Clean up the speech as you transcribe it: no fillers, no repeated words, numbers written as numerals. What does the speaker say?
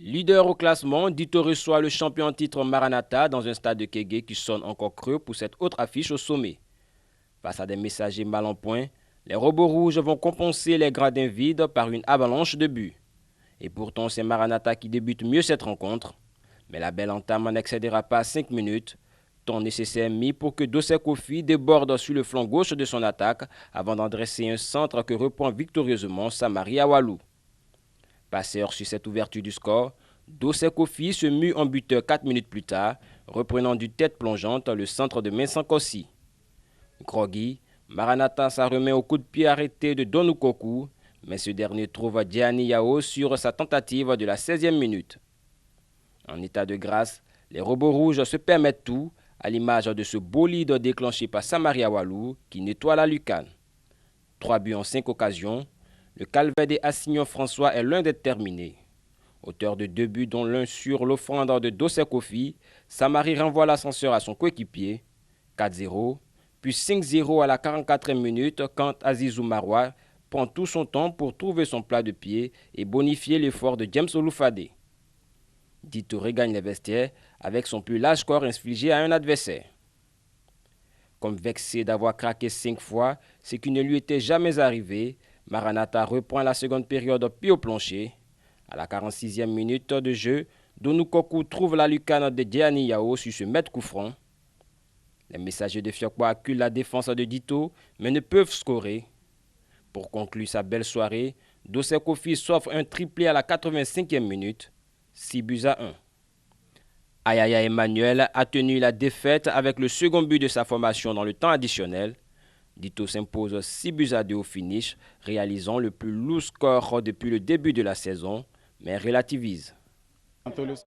Leader au classement, Dito reçoit le champion en titre Maranatha dans un stade de Kégué qui sonne encore creux pour cette autre affiche au sommet. Face à des messagers mal en point, les robots rouges vont compenser les gradins vides par une avalanche de buts. Et pourtant, c'est Maranatha qui débute mieux cette rencontre. Mais la belle entame n'excédera pas 5 minutes, temps nécessaire mis pour que Dossé Kofi déborde sur le flanc gauche de son attaque avant d'adresser un centre que reprend victorieusement Samari Awalou. Passeur sur cette ouverture du score, Dossé Kofi se mue en buteur 4 minutes plus tard, reprenant du tête plongeante le centre de Mensankossi. Groggy, Maranatha s'en remet au coup de pied arrêté de Donukoku, mais ce dernier trouve Diani Yao sur sa tentative de la 16e minute. En état de grâce, les robots rouges se permettent tout, à l'image de ce bolide déclenché par Samari Awalou qui nettoie la lucarne. 3 buts en 5 occasions, le calvaire des Assignon François est loin d'être terminé. Auteur de 2 buts dont l'un sur l'offrande de Dossé Kofi, Samari renvoie l'ascenseur à son coéquipier, 4-0, puis 5-0 à la 44e minute quand Azizou Marois prend tout son temps pour trouver son plat de pied et bonifier l'effort de James Oloufade. Dito regagne les vestiaires avec son plus large score infligé à un adversaire. Comme vexé d'avoir craqué 5 fois, ce qui ne lui était jamais arrivé, Maranatha reprend la seconde période pied au plancher. À la 46e minute de jeu, Donukoku trouve la lucarne de Diani Yao sur ce mètre coup franc. Les messagers de Fiokwa acculent la défense de Dito, mais ne peuvent scorer. Pour conclure sa belle soirée, Dossé Kofi s'offre un triplé à la 85e minute, 6 buts à 1. Ayaya Emmanuel a tenu la défaite avec le second but de sa formation dans le temps additionnel. Dito s'impose 6 buts à 2 au finish, réalisant le plus lourd score depuis le début de la saison, mais relativise.